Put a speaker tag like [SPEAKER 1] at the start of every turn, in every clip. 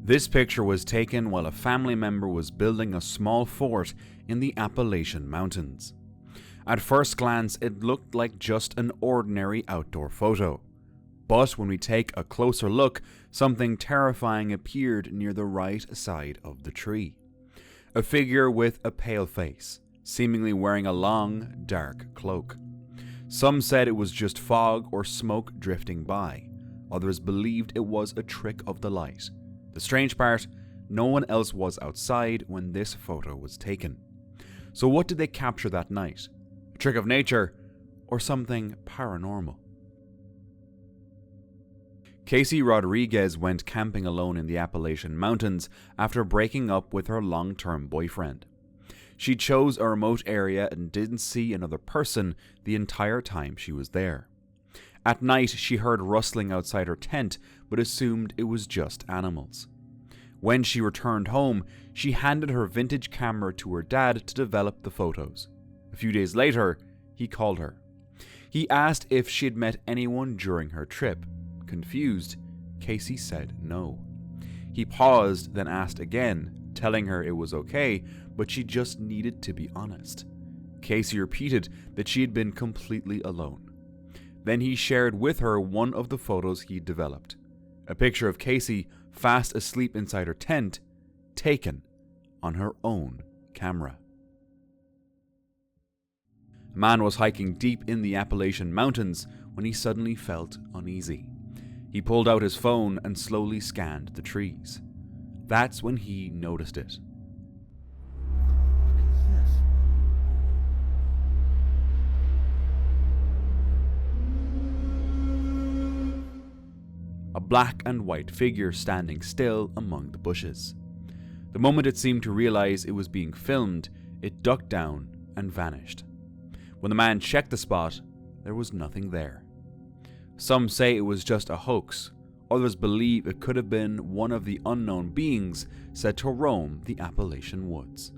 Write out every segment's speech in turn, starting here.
[SPEAKER 1] This picture was taken while a family member was building a small fort in the Appalachian Mountains. At first glance, it looked like just an ordinary outdoor photo. But when we take a closer look, something terrifying appeared near the right side of the tree. A figure with a pale face, seemingly wearing a long, dark cloak. Some said it was just fog or smoke drifting by. Others believed it was a trick of the light. The strange part, no one else was outside when this photo was taken. So what did they capture that night? A trick of nature or something paranormal? Casey Rodriguez went camping alone in the Appalachian Mountains after breaking up with her long-term boyfriend. She chose a remote area and didn't see another person the entire time she was there. At night, she heard rustling outside her tent, but assumed it was just animals. When she returned home, she handed her vintage camera to her dad to develop the photos. A few days later, he called her. He asked if she had met anyone during her trip. Confused, Casey said no. He paused, then asked again, telling her it was okay, but she just needed to be honest. Casey repeated that she had been completely alone. Then he shared with her one of the photos he'd developed. A picture of Casey fast asleep inside her tent, taken on her own camera. A man was hiking deep in the Appalachian Mountains when he suddenly felt uneasy. He pulled out his phone and slowly scanned the trees. That's when he noticed it. A black and white figure standing still among the bushes. The moment it seemed to realize it was being filmed, it ducked down and vanished. When the man checked the spot, there was nothing there. Some say it was just a hoax. Others believe it could have been one of the unknown beings said to roam the Appalachian woods.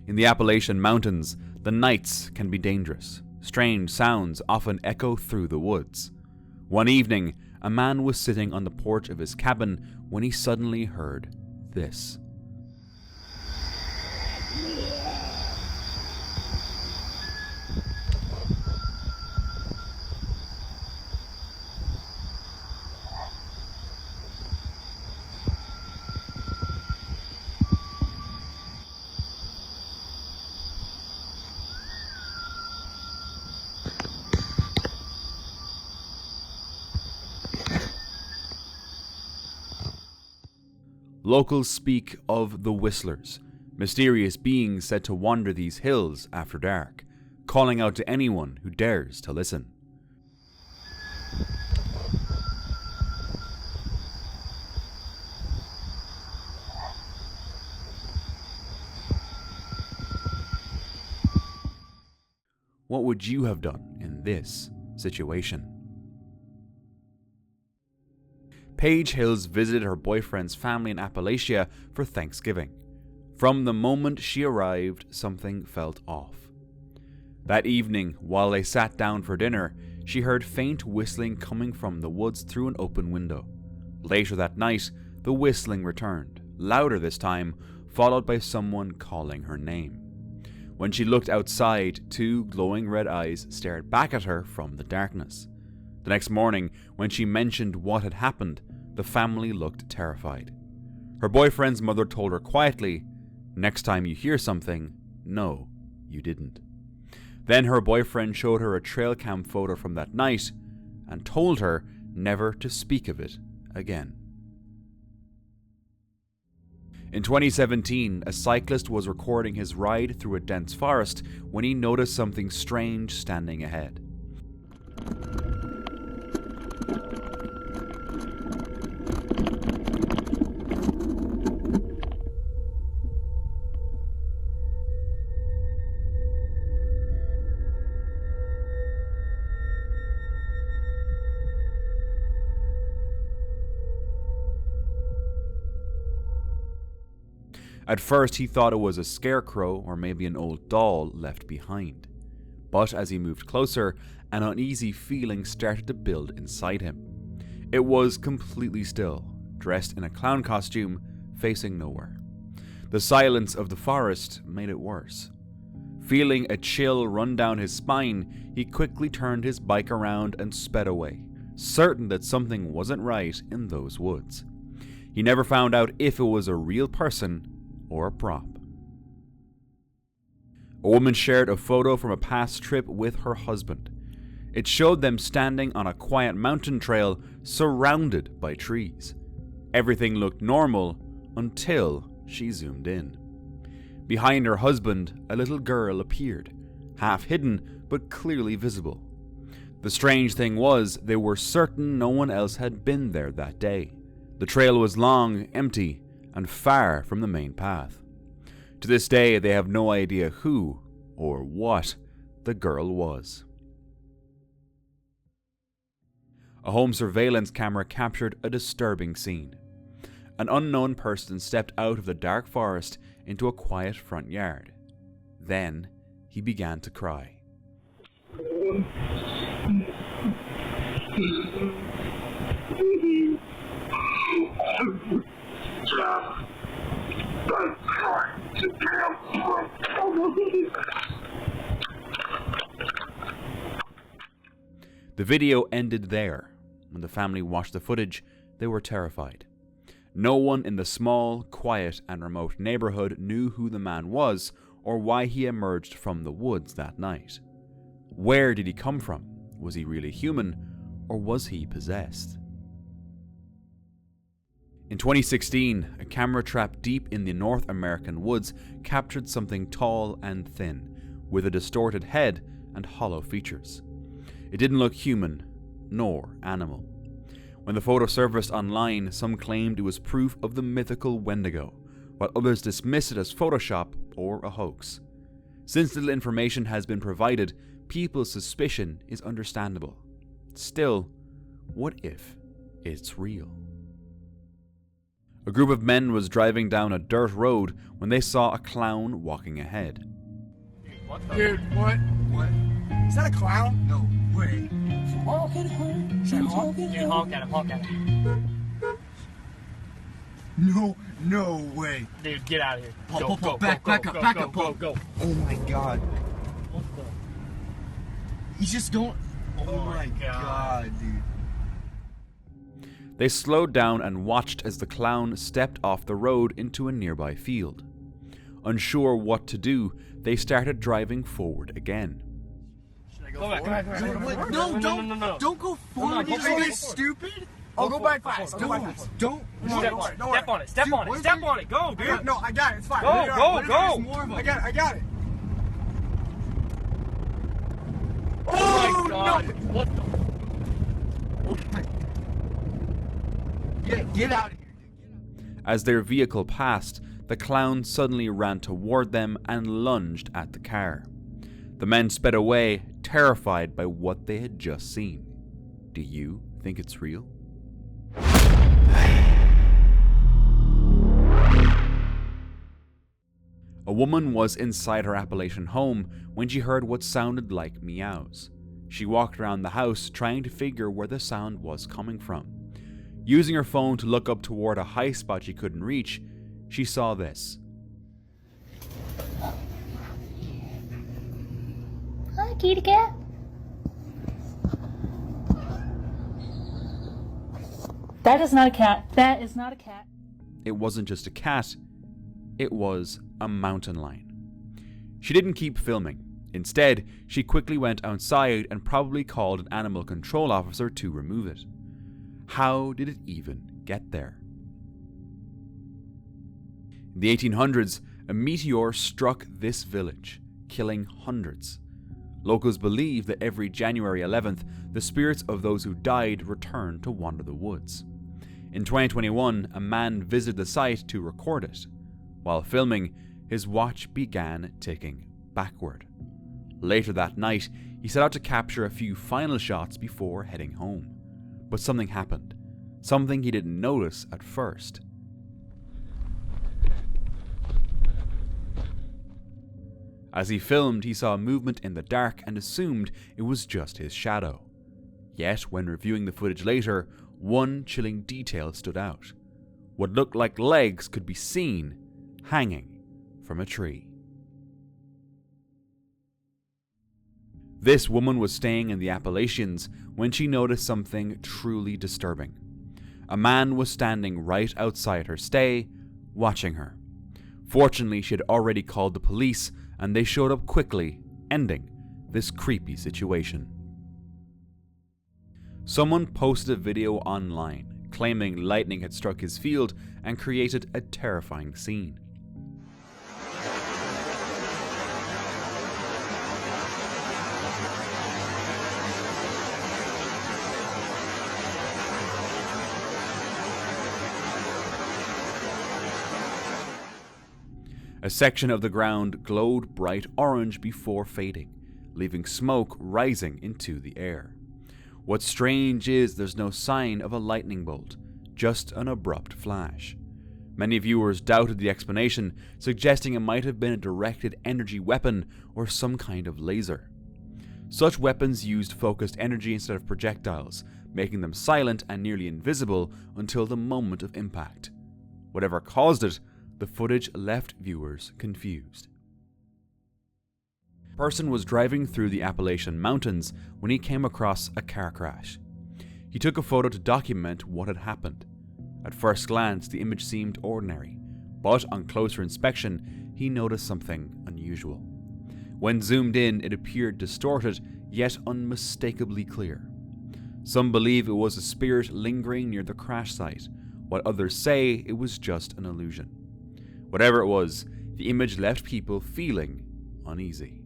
[SPEAKER 1] In the Appalachian Mountains, the nights can be dangerous. Strange sounds often echo through the woods. One evening, a man was sitting on the porch of his cabin when he suddenly heard this. Locals speak of the Whistlers, mysterious beings said to wander these hills after dark, calling out to anyone who dares to listen. What would you have done in this situation? Paige Hills visited her boyfriend's family in Appalachia for Thanksgiving. From the moment she arrived, something felt off. That evening, while they sat down for dinner, she heard faint whistling coming from the woods through an open window. Later that night, the whistling returned, louder this time, followed by someone calling her name. When she looked outside, two glowing red eyes stared back at her from the darkness. The next morning, when she mentioned what had happened, the family looked terrified. Her boyfriend's mother told her quietly, "Next time you hear something, no, you didn't." Then her boyfriend showed her a trail cam photo from that night and told her never to speak of it again. In 2017, a cyclist was recording his ride through a dense forest when he noticed something strange standing ahead. At first, he thought it was a scarecrow or maybe an old doll left behind. But as he moved closer, an uneasy feeling started to build inside him. It was completely still, dressed in a clown costume, facing nowhere. The silence of the forest made it worse. Feeling a chill run down his spine, he quickly turned his bike around and sped away, certain that something wasn't right in those woods. He never found out if it was a real person or a prop. A woman shared a photo from a past trip with her husband. It showed them standing on a quiet mountain trail surrounded by trees. Everything looked normal until she zoomed in. Behind her husband, a little girl appeared, half hidden but clearly visible. The strange thing was, they were certain no one else had been there that day. The trail was long, empty, and far from the main path. To this day, they have no idea who or what the girl was. A home surveillance camera captured a disturbing scene. An unknown person stepped out of the dark forest into a quiet front yard. Then, he began to cry. The video ended there. When the family watched the footage, they were terrified. No one in the small, quiet, and remote neighborhood knew who the man was or why he emerged from the woods that night. Where did he come from? Was he really human, or was he possessed? In 2016, a camera trap deep in the North American woods captured something tall and thin, with a distorted head and hollow features. It didn't look human, nor animal. When the photo surfaced online, some claimed it was proof of the mythical Wendigo, while others dismissed it as Photoshop or a hoax. Since little information has been provided, people's suspicion is understandable. Still, what if it's real? A group of men was driving down a dirt road when they saw a clown walking ahead.
[SPEAKER 2] Dude, what? What? Is that a clown? No way. Should I honk?
[SPEAKER 3] Dude, honk at him.
[SPEAKER 2] No way.
[SPEAKER 3] Dude, get out of here.
[SPEAKER 2] Back up.
[SPEAKER 3] Go.
[SPEAKER 2] Oh my god.
[SPEAKER 3] What the?
[SPEAKER 2] He's just going. Oh my god, dude.
[SPEAKER 1] They slowed down and watched as the clown stepped off the road into a nearby field. Unsure what to do, they started driving forward again.
[SPEAKER 3] Should I go forward?
[SPEAKER 2] No. Don't go forward. Are you stupid? I'll go back fast. Don't.
[SPEAKER 3] Step on it. Go, dude.
[SPEAKER 2] No, I got it. It's fine.
[SPEAKER 3] Go.
[SPEAKER 2] I got it.
[SPEAKER 3] Oh my god.
[SPEAKER 2] No.
[SPEAKER 3] What the?
[SPEAKER 2] Get out of here.
[SPEAKER 1] As their vehicle passed, the clown suddenly ran toward them and lunged at the car. The men sped away, terrified by what they had just seen. Do you think it's real? A woman was inside her Appalachian home when she heard what sounded like meows. She walked around the house trying to figure where the sound was coming from. Using her phone to look up toward a high spot she couldn't reach, she saw this.
[SPEAKER 4] Hi, kitty cat. That is not a cat. That is not a cat.
[SPEAKER 1] It wasn't just a cat, it was a mountain lion. She didn't keep filming. Instead, she quickly went outside and probably called an animal control officer to remove it. How did it even get there? In the 1800s, a meteor struck this village, killing hundreds. Locals believe that every January 11th, the spirits of those who died return to wander the woods. In 2021, a man visited the site to record it. While filming, his watch began ticking backward. Later that night, he set out to capture a few final shots before heading home. But something happened. Something he didn't notice at first. As he filmed, he saw movement in the dark and assumed it was just his shadow. Yet, when reviewing the footage later, one chilling detail stood out. What looked like legs could be seen hanging from a tree. This woman was staying in the Appalachians when she noticed something truly disturbing. A man was standing right outside her stay, watching her. Fortunately, she had already called the police, and they showed up quickly, ending this creepy situation. Someone posted a video online, claiming lightning had struck his field and created a terrifying scene. A section of the ground glowed bright orange before fading, leaving smoke rising into the air. What's strange is there's no sign of a lightning bolt, just an abrupt flash. Many viewers doubted the explanation, suggesting it might have been a directed energy weapon or some kind of laser. Such weapons used focused energy instead of projectiles, making them silent and nearly invisible until the moment of impact. Whatever caused it, the footage left viewers confused. A person was driving through the Appalachian Mountains when he came across a car crash. He took a photo to document what had happened. At first glance, the image seemed ordinary, but on closer inspection, he noticed something unusual. When zoomed in, it appeared distorted, yet unmistakably clear. Some believe it was a spirit lingering near the crash site, while others say it was just an illusion. Whatever it was, the image left people feeling uneasy.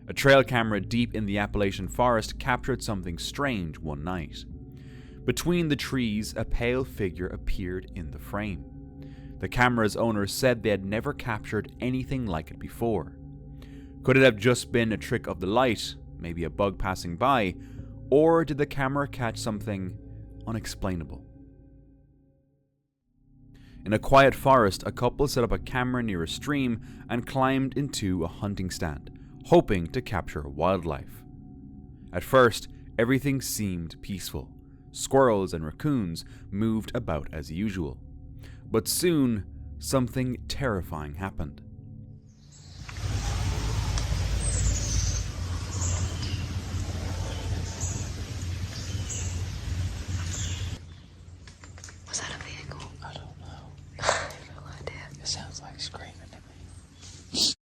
[SPEAKER 1] A trail camera deep in the Appalachian forest captured something strange one night. Between the trees, a pale figure appeared in the frame. The camera's owner said they had never captured anything like it before. Could it have just been a trick of the light, maybe a bug passing by, or did the camera catch something unexplainable? In a quiet forest, a couple set up a camera near a stream and climbed into a hunting stand, hoping to capture wildlife. At first, everything seemed peaceful. Squirrels and raccoons moved about as usual. But soon, something terrifying happened.
[SPEAKER 5] Was that a vehicle? I don't know. I have no idea. It sounds like screaming to me.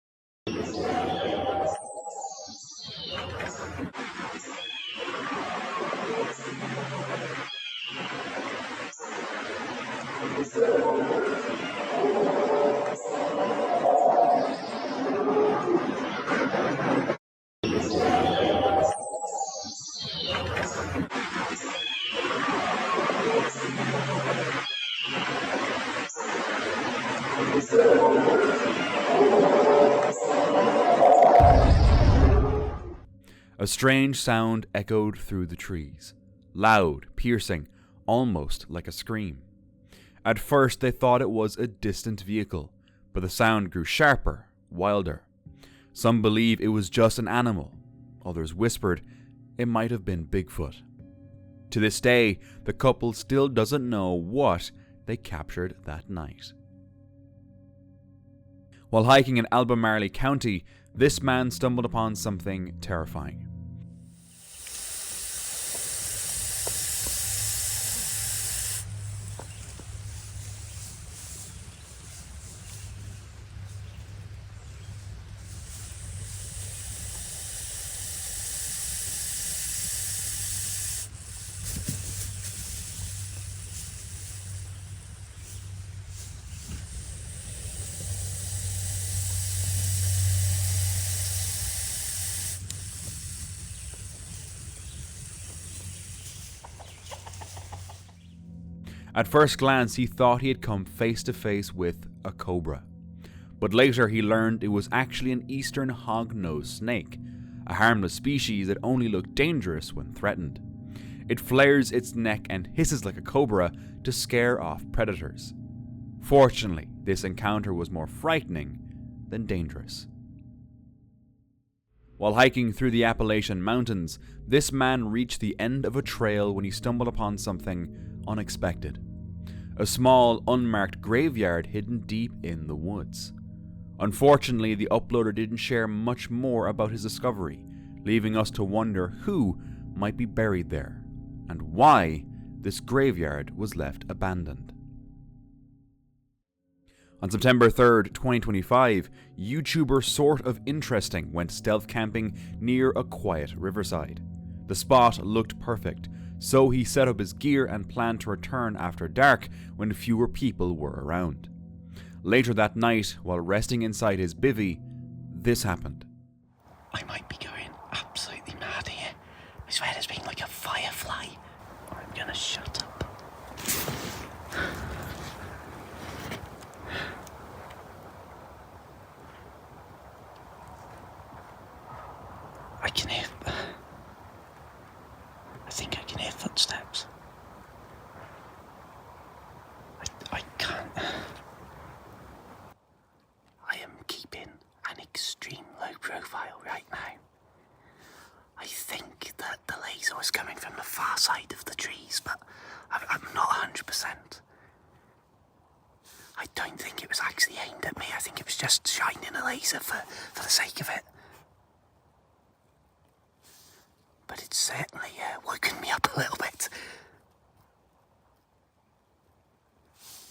[SPEAKER 1] A strange sound echoed through the trees, loud, piercing, almost like a scream. At first they thought it was a distant vehicle, but the sound grew sharper, wilder. Some believe it was just an animal, others whispered it might have been Bigfoot. To this day, the couple still doesn't know what they captured that night. While hiking in Albemarle County, this man stumbled upon something terrifying. At first glance, he thought he had come face to face with a cobra. But later he learned it was actually an eastern hog-nosed snake, a harmless species that only looked dangerous when threatened. It flares its neck and hisses like a cobra to scare off predators. Fortunately, this encounter was more frightening than dangerous. While hiking through the Appalachian Mountains, this man reached the end of a trail when he stumbled upon something unexpected. A small, unmarked graveyard hidden deep in the woods. Unfortunately, the uploader didn't share much more about his discovery, leaving us to wonder who might be buried there, and why this graveyard was left abandoned. On September 3rd, 2025, YouTuber Sort of Interesting went stealth camping near a quiet riverside. The spot looked perfect, so he set up his gear and planned to return after dark when fewer people were around. Later that night, while resting inside his bivvy, this happened.
[SPEAKER 5] I might be going absolutely mad here. I swear there's been like a firefly. I'm gonna shut up. I can hear... I think I can hear footsteps. I can't... I am keeping an extreme low profile right now. I think that the laser was coming from the far side of the trees, but I'm not 100%. I don't think it was actually aimed at me. I think it was just shining a laser for the sake of it. But it's certainly woken me up a little bit.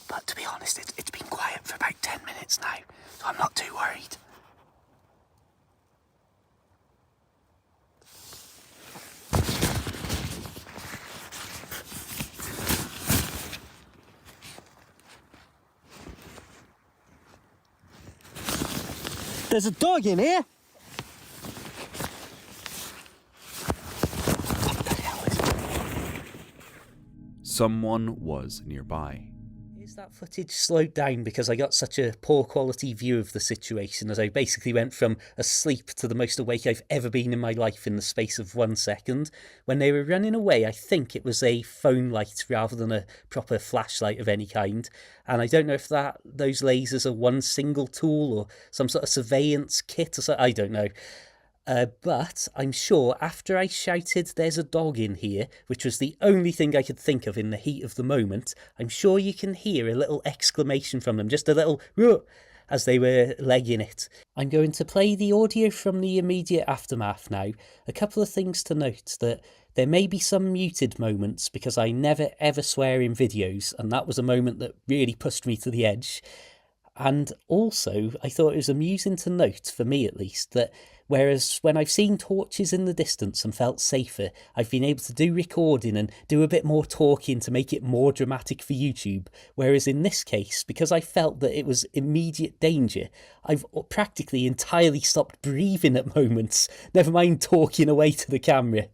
[SPEAKER 5] But to be honest, it's been quiet for about 10 minutes now, so I'm not too worried. There's a dog in here!
[SPEAKER 1] Someone was nearby.
[SPEAKER 5] Is that footage slowed down because I got such a poor quality view of the situation as I basically went from asleep to the most awake I've ever been in my life in the space of 1 second? When they were running away, I think it was a phone light rather than a proper flashlight of any kind. And I don't know if those lasers are one single tool or some sort of surveillance kit or something. I don't know. But I'm sure after I shouted, "There's a dog in here," which was the only thing I could think of in the heat of the moment, I'm sure you can hear a little exclamation from them, just a little "Ruh!" as they were legging it. I'm going to play the audio from the immediate aftermath now. A couple of things to note: that there may be some muted moments because I never ever swear in videos, and that was a moment that really pushed me to the edge. And also, I thought it was amusing to note, for me at least, that whereas when I've seen torches in the distance and felt safer, I've been able to do recording and do a bit more talking to make it more dramatic for YouTube. Whereas in this case, because I felt that it was immediate danger, I've practically entirely stopped breathing at moments, never mind talking away to the camera.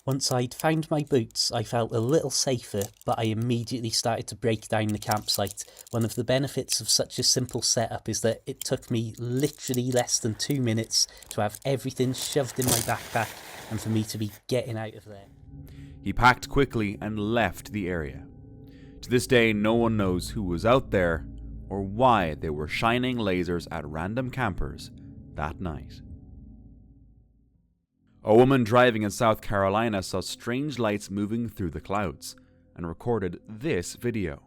[SPEAKER 5] Once I'd found my boots, I felt a little safer, but I immediately started to break down the campsite. One of the benefits of such a simple setup is that it took me literally less than 2 minutes to have everything shoved in my backpack and for me to be getting out of there.
[SPEAKER 1] He packed quickly and left the area. To this day, no one knows who was out there or why they were shining lasers at random campers that night. A woman driving in South Carolina saw strange lights moving through the clouds and recorded this video.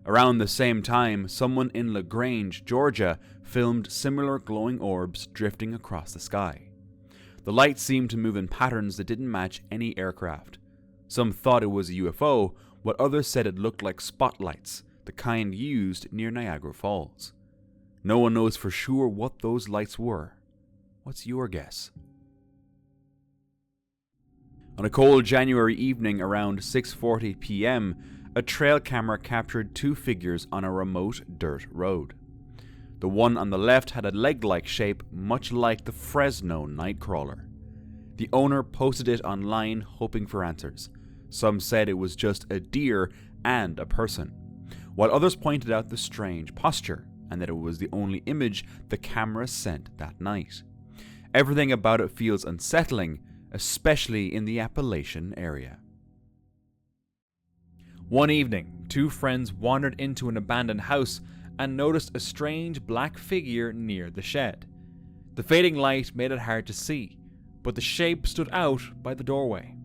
[SPEAKER 1] Around the same time, someone in LaGrange, Georgia, filmed similar glowing orbs drifting across the sky. The lights seemed to move in patterns that didn't match any aircraft. Some thought it was a UFO, while others said it looked like spotlights, the kind used near Niagara Falls. No one knows for sure what those lights were. What's your guess? On a cold January evening around 6:40 p.m., a trail camera captured two figures on a remote dirt road. The one on the left had a leg-like shape much like the Fresno Nightcrawler. The owner posted it online hoping for answers. Some said it was just a deer and a person, while others pointed out the strange posture and that it was the only image the camera sent that night. Everything about it feels unsettling, especially in the Appalachian area. One evening, two friends wandered into an abandoned house and noticed a strange black figure near the shed. The fading light made it hard to see, but the shape stood out by the doorway.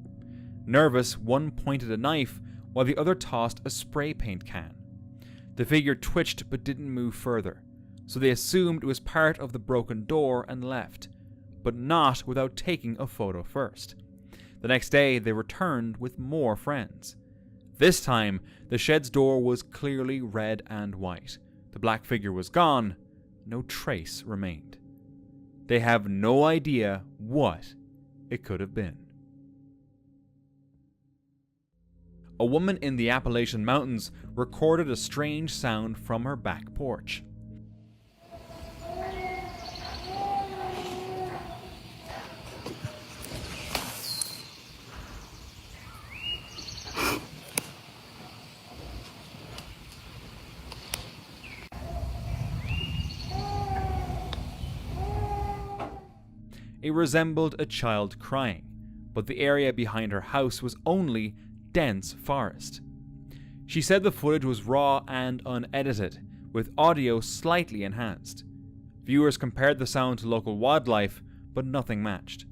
[SPEAKER 1] Nervous, one pointed a knife while the other tossed a spray paint can. The figure twitched but didn't move further, so they assumed it was part of the broken door and left, but not without taking a photo first. The next day, they returned with more friends. This time, the shed's door was clearly red and white. The black figure was gone. No trace remained. They have no idea what it could have been. A woman in the Appalachian Mountains recorded a strange sound from her back porch. It resembled a child crying, but the area behind her house was only dense forest. She said the footage was raw and unedited, with audio slightly enhanced. Viewers compared the sound to local wildlife, but nothing matched.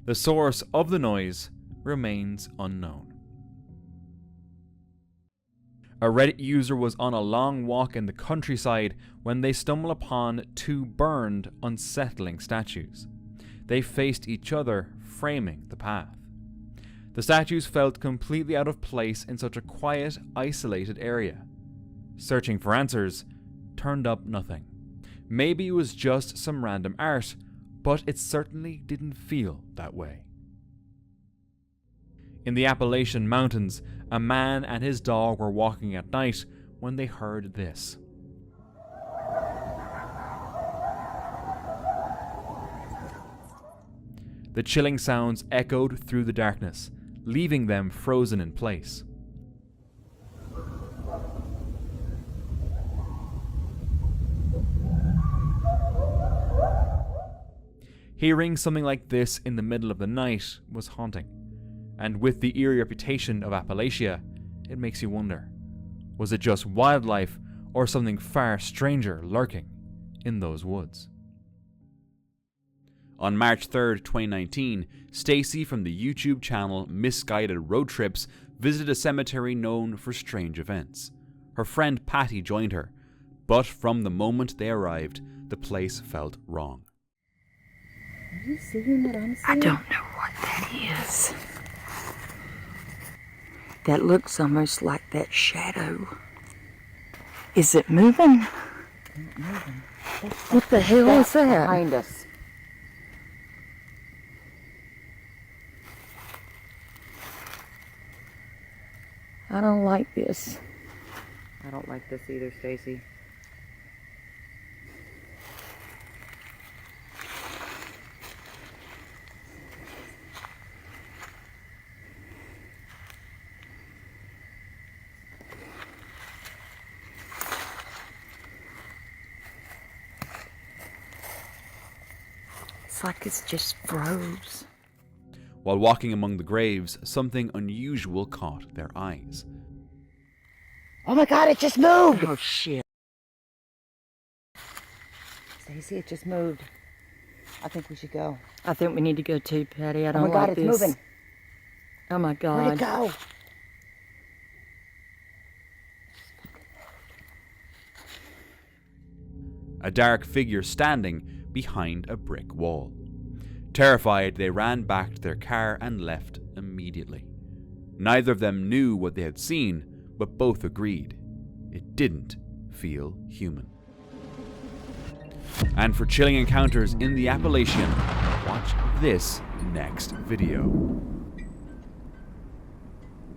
[SPEAKER 1] The source of the noise remains unknown. A Reddit user was on a long walk in the countryside when they stumbled upon two burned, unsettling statues. They faced each other, framing the path. The statues felt completely out of place in such a quiet, isolated area. Searching for answers turned up nothing. Maybe it was just some random art, but it certainly didn't feel that way. In the Appalachian Mountains, a man and his dog were walking at night when they heard this. The chilling sounds echoed through the darkness, leaving them frozen in place. Hearing something like this in the middle of the night was haunting, and with the eerie reputation of Appalachia, it makes you wonder, was it just wildlife or something far stranger lurking in those woods? On March 3rd, 2019, Stacy from the YouTube channel Misguided Road Trips visited a cemetery known for strange events. Her friend Patty joined her, but from the moment they arrived, the place felt wrong.
[SPEAKER 6] Are you seeing what I'm seeing?
[SPEAKER 7] I don't know what that is.
[SPEAKER 6] That looks almost like that shadow.
[SPEAKER 7] Is it moving?
[SPEAKER 6] What the hell is that?
[SPEAKER 7] Behind us.
[SPEAKER 6] I don't like this.
[SPEAKER 7] I don't like this either, Stacy.
[SPEAKER 6] It's like it's just froze.
[SPEAKER 1] While walking among the graves, something unusual caught their eyes.
[SPEAKER 7] Oh my God, it just moved!
[SPEAKER 6] Oh shit.
[SPEAKER 7] Stacy, it just moved. I think we should go.
[SPEAKER 6] I think we need to go too, Patty. I don't
[SPEAKER 7] Oh my God,
[SPEAKER 6] like
[SPEAKER 7] it's
[SPEAKER 6] this.
[SPEAKER 7] moving.
[SPEAKER 6] Oh my God.
[SPEAKER 7] Where'd it go?
[SPEAKER 1] A dark figure standing behind a brick wall. Terrified, they ran back to their car and left immediately. Neither of them knew what they had seen, but both agreed it didn't feel human. And for chilling encounters in the Appalachian, watch this next video.